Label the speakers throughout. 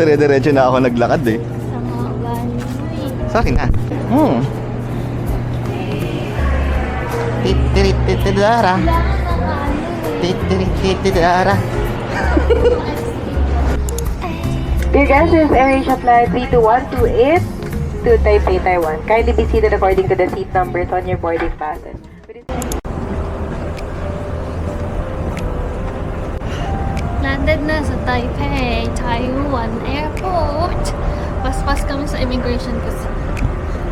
Speaker 1: dire-diretso na ako naglakad eh.
Speaker 2: Sa mga ganyan.
Speaker 1: Sa akin na. Titirititidara. Titirititidara.
Speaker 3: Dear guests, this is AirAsia Flight 32128 to Taipei, Taiwan. Kindly be seated according to the seat numbers on your boarding passes.
Speaker 2: Landed na sa Taipei, Taiwan Airport. Pas-pas kami sa immigration kasi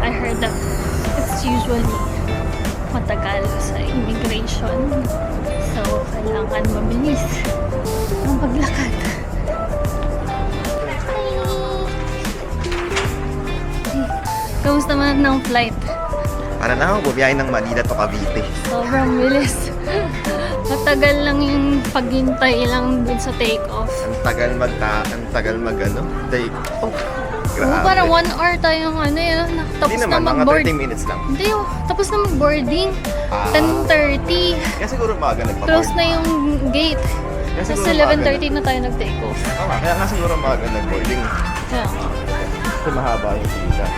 Speaker 2: I heard that it's usually matagal sa immigration. So, kailangan mabilis ang paglakad. Kamusta man ng flight?
Speaker 1: Para na ako bumiyahe ng Manila to Cavite.
Speaker 2: Sobrang bilis. Matagal lang yung paghintay lang dun sa take-off.
Speaker 1: Ang tagal mag ano, take off. Grabe.
Speaker 2: Parang 1 hour tayong ano yun. Tapos
Speaker 1: Hindi
Speaker 2: na
Speaker 1: naman, mga
Speaker 2: mag-board.
Speaker 1: 30 minutes lang.
Speaker 2: Hindi oh, tapos na mag-boarding. 10:30.
Speaker 1: Kaya siguro maaga nagpa-board.
Speaker 2: Close na yung gate.
Speaker 1: Kaya
Speaker 2: Tapos
Speaker 1: siguro maaga
Speaker 2: 11:30 na tayo nag-take off.
Speaker 1: Tama, kaya nga siguro maaga nag-boarding.
Speaker 2: Yeah.
Speaker 1: Kasi mahaba yung sila.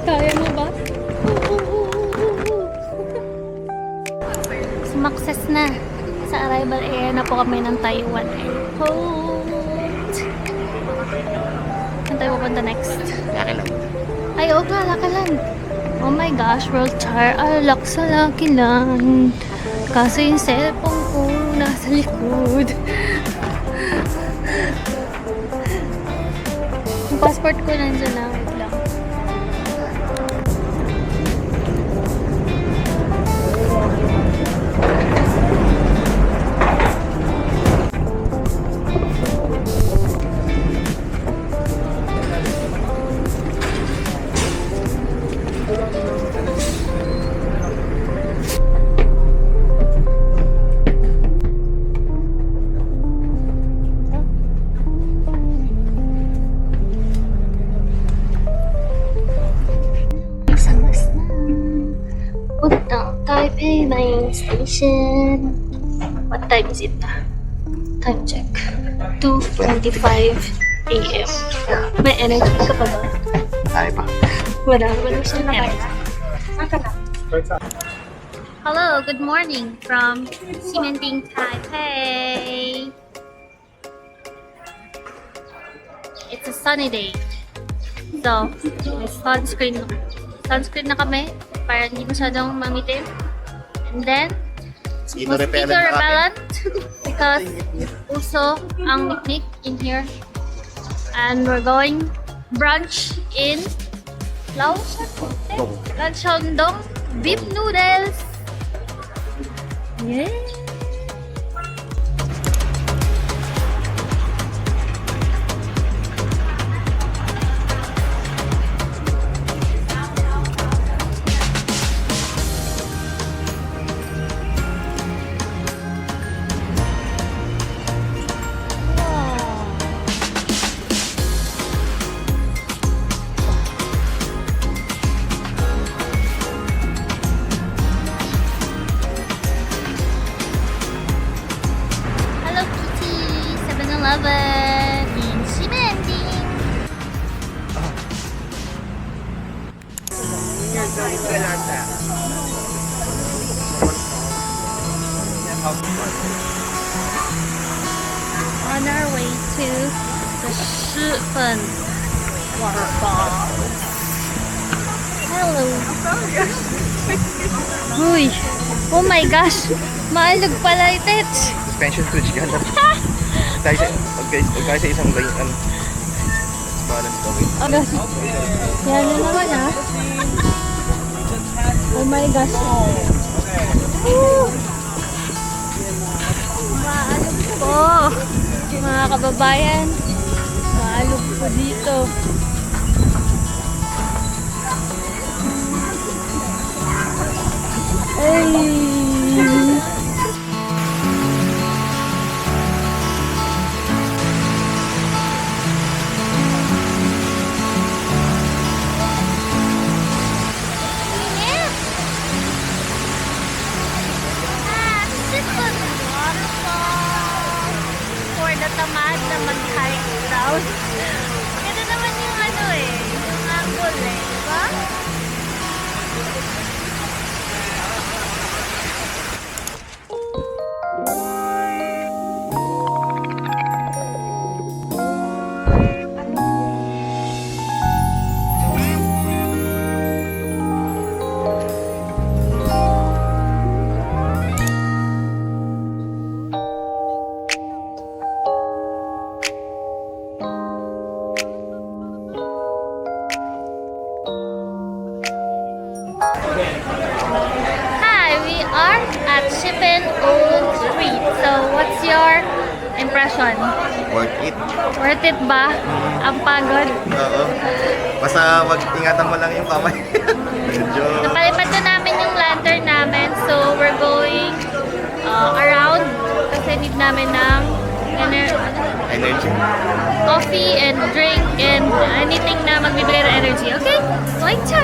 Speaker 2: Kaya mo ba? Sumakses na. Sa arrival area na po kami ng Taiwan Airport. Saan tayo pupunta next?
Speaker 1: Laki lang.
Speaker 2: Ay, oo nga, Lakiland. Oh my gosh, World Char, alak sa Lakiland. Kaso yung cellphone ko nasa likod. Yung passport ko nandiyan na. Wait lang. Puntang Taipei Main Station. What time is it? Time check. 2:25 a.m. May energy ka pa ba?
Speaker 1: Tayo pa.
Speaker 2: Wala siyang energy. Hello, good morning from Ximending, Taipei. It's a sunny day. So, may sunscreen na kami para hindi masyadong mamitin. And then,
Speaker 1: Mosquito
Speaker 2: mosquito repellent because also ang picnic in here. And we're going brunch in Laoshandong beef noodles. Yeah. Hello Kitty, 7-Eleven in Ximending. On our way to the Shifen waterfall. Hello. Uy. Oh my gosh. Maalog pala ito.
Speaker 1: Suspension switch ka na. Pagka sa isang lane, balance ka rin.
Speaker 2: Oh gosh. Yan na naman ah. Oh my gosh. Woo! Maalog po. Mga kababayan. Maalog po dito. Ay! mag-hike down. Ganda naman yung ano eh, yung angle eh, diba? Hi, we are at Shippen Old Street. So, what's your impression?
Speaker 1: Worth it.
Speaker 2: Worth it ba? Ang pagod.
Speaker 1: Oo. Basta mag-ingatan mo lang yung kamay. Medyo...
Speaker 2: Napalipad na namin yung lantern namin. So, we're going around kasi need namin ng
Speaker 1: Energy.
Speaker 2: coffee and drink and anything na magbibigay ng energy. Okay? Later!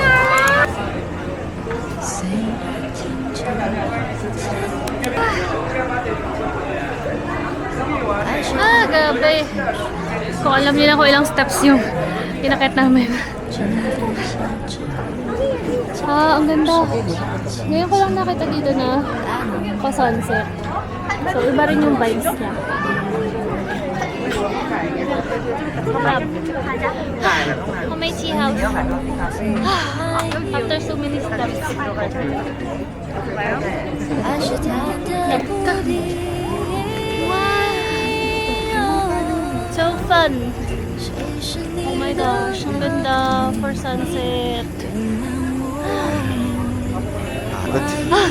Speaker 2: Gabi. Kung alam niyo na kung ilang steps yung pinakit namin. Ang ganda. Ngayon ko lang nakita dito na pa-sunset. So, iba rin yung vibes niya. Oh, may tea house. After so many steps. So fun! Oh my gosh, ang ganda for sunset.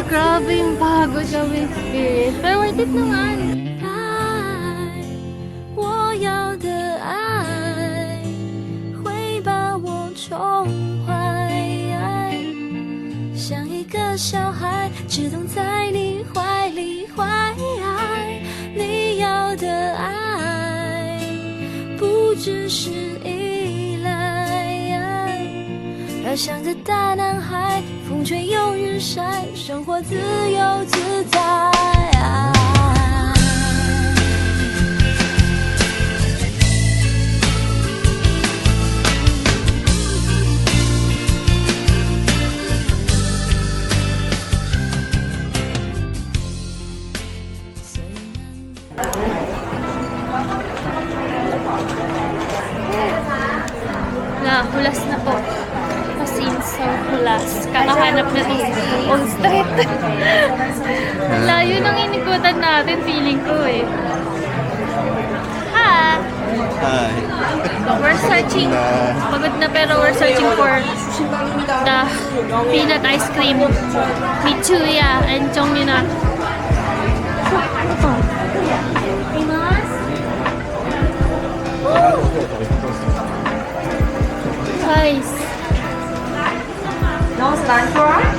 Speaker 2: Grabe yung pagod na experience. Pero worth it naman.
Speaker 4: 我要的爱会把我宠坏，像一个小孩只懂在你怀里怀。你要的爱不只是依赖，而像个大男孩，风吹又日晒，生活自由自在。
Speaker 2: Hulas na po. Kasi so hulas. Kakahanap na ito on street. Layo ng inikutan natin, feeling ko eh. Hi!
Speaker 1: Hi.
Speaker 2: We're searching. Pagod na pero we're searching for the peanut ice cream. Michuya and Chongnina. Guys.
Speaker 3: No stand for us?